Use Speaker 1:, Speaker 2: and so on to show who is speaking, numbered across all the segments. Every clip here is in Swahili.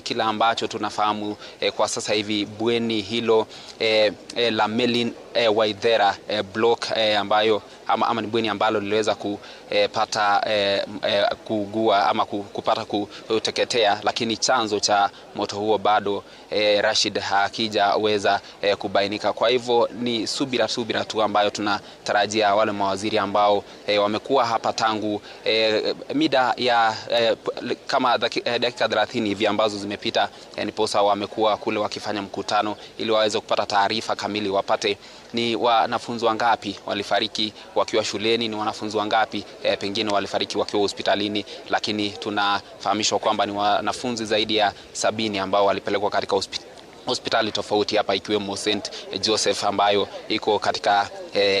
Speaker 1: Kila ambacho tunafahamu kwa sasa hivi bweni hilo la Melin Waithera block ambayo ama ni bweni ambalo liliweza kupata kuugua ama kupata kuteketea, lakini chanzo cha moto huo bado Rashid hakijaweza kubainika. Kwa hivyo ni subira tu ambayo tunatarajia wale mawaziri ambao wamekuwa hapa tangu mida ya kama dakika 30 hivi ambazo zimepita, niposa wamekuwa kule wakifanya mkutano ili waweze kupata taarifa kamili, wapate ni wanafunzi wangapi walifariki wakiwa shuleni, ni wanafunzi wangapi pengine walifariki wakiwa hospitalini, lakini tunafahamishwa kwamba ni wanafunzi zaidi ya 70 ambao walipelekwa katika hospitali tofauti hapa, ikiwemo St. Joseph ambayo iko katika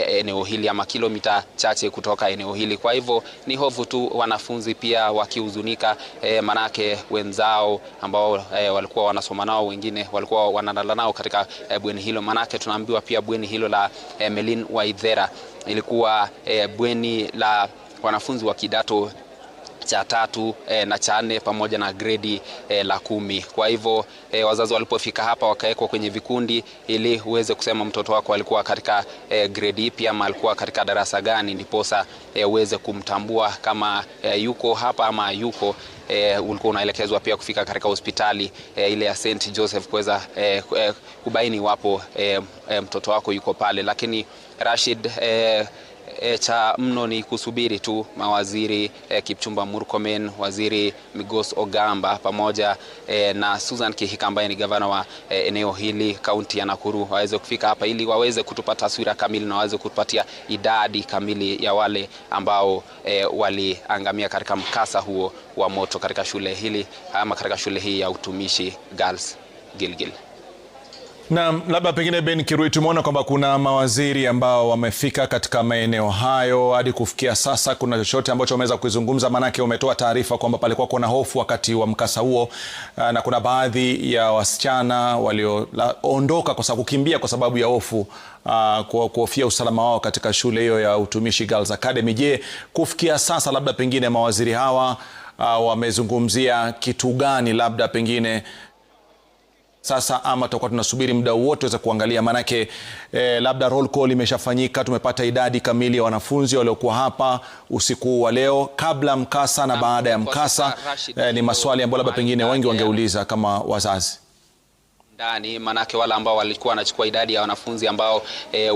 Speaker 1: eneo hili ama kilomita chache kutoka eneo hili. Kwa hivyo ni hofu tu, wanafunzi pia wakihuzunika, manake wenzao ambao walikuwa wanasoma nao, wengine walikuwa wanalala nao katika bweni hilo. Manake tunaambiwa pia bweni hilo la Melin Waithera ilikuwa bweni la wanafunzi wa kidato cha 3 na cha 4 pamoja na gredi la 10. Kwa hivyo wazazi walipofika hapa wakawekwa kwenye vikundi ili uweze kusema mtoto wako alikuwa katika gredi ipi ama alikuwa katika darasa gani, ndiposa uweze kumtambua kama yuko hapa ama yuko ulikuwa unaelekezwa pia kufika katika hospitali ile ya St. Joseph kuweza kubaini wapo mtoto wako yuko pale. Lakini Rashid, cha mno ni kusubiri tu mawaziri Kipchumba Murkomen, waziri Migos Ogamba pamoja na Susan Kihika ambaye ni gavana wa eneo hili kaunti ya Nakuru waweze kufika hapa ili waweze kutupa taswira kamili na waweze kutupatia idadi kamili ya wale ambao waliangamia katika mkasa huo wa moto katika shule hili ama katika shule hii ya Utumishi Girls Gilgil.
Speaker 2: Na labda pengine Ben Kirui, tumeona kwamba kuna mawaziri ambao wamefika katika maeneo hayo. Hadi kufikia sasa kuna chochote ambacho wameweza kuzungumza? Manake umetoa taarifa kwamba palikuwa kuna hofu wakati wa mkasa huo, na kuna baadhi ya wasichana walioondoka kwa sababu kukimbia kwa sababu ya hofu, kuhofia usalama wao katika shule hiyo ya Utumishi Girls Academy. Je, kufikia sasa labda pengine mawaziri hawa wamezungumzia kitu gani labda pengine sasa, ama tutakuwa tunasubiri muda wote tuweze kuangalia? Manake labda roll call imeshafanyika, tumepata idadi kamili ya wanafunzi waliokuwa hapa usiku wa leo, kabla mkasa na baada ya mkasa. Ni maswali ambayo labda pengine wengi wangeuliza kama wazazi
Speaker 1: ndani, manake wale ambao walikuwa wanachukua idadi ya wanafunzi ambao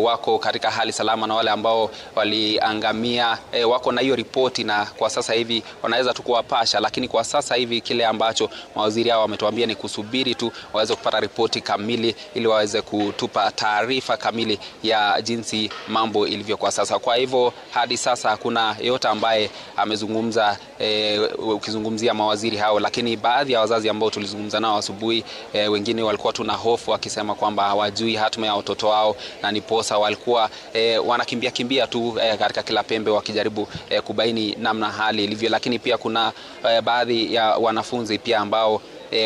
Speaker 1: wako katika hali salama na wale ambao waliangamia wako na hiyo ripoti, na kwa sasa hivi wanaweza tu kuwapasha. Lakini kwa sasa hivi kile ambacho mawaziri hao wametuambia ni kusubiri tu waweze kupata ripoti kamili ili waweze kutupa taarifa kamili ya jinsi mambo ilivyo kwa sasa. Kwa hivyo hadi sasa hakuna yote ambaye amezungumza ukizungumzia mawaziri hao, lakini baadhi ya wazazi ambao tulizungumza nao asubuhi, wengine walikuwa tuna hofu wakisema kwamba hawajui hatima ya watoto wao, na niposa walikuwa wanakimbia tu katika kila pembe wakijaribu kubaini namna hali ilivyo. Lakini pia kuna baadhi ya wanafunzi pia ambao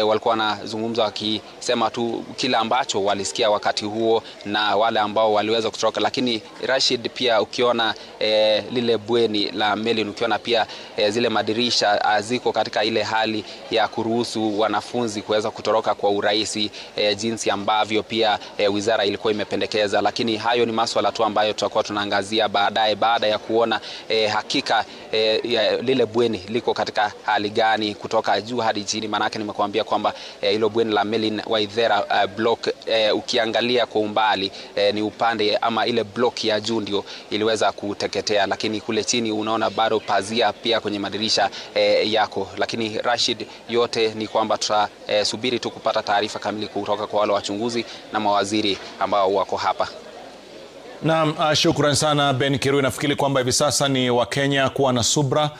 Speaker 1: walikuwa wanazungumza wakisema tu kila ambacho walisikia wakati huo na wale ambao waliweza kutoroka. Lakini Rashid, pia ukiona lile bweni la Melin, ukiona pia zile madirisha ziko katika ile hali ya kuruhusu wanafunzi kuweza kutoroka kwa urahisi, jinsi ambavyo pia wizara ilikuwa imependekeza. Lakini hayo ni masuala tu ambayo tutakuwa tunaangazia baadaye, baada ya kuona hakika lile bweni liko katika hali gani kutoka juu hadi chini. Manake nimekuambia kwamba hilo bweni la Melin Waithera block, ukiangalia kwa umbali ni upande ama ile block ya juu ndio iliweza kuteketea, lakini kule chini unaona bado pazia pia kwenye madirisha yako. Lakini Rashid, yote ni kwamba tutasubiri tu kupata taarifa kamili kutoka kwa wale wachunguzi na mawaziri ambao wako hapa.
Speaker 2: Naam, shukrani sana Ben Kirui. Nafikiri kwamba hivi sasa ni Wakenya kuwa na subra,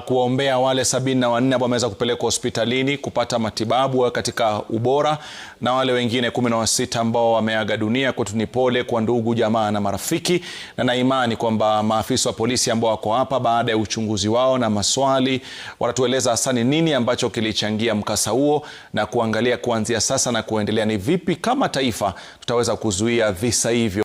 Speaker 2: kuwaombea wale 74 ambao wameweza kupelekwa hospitalini kupata matibabu katika ubora, na wale wengine 16 ambao wameaga dunia. Kwetu ni pole kwa ndugu, jamaa na marafiki, na imani kwamba maafisa wa polisi ambao wako hapa baada ya uchunguzi wao na maswali watatueleza hasa ni nini ambacho kilichangia mkasa huo, na kuangalia kuanzia sasa na kuendelea ni vipi kama taifa tutaweza kuzuia visa hivyo.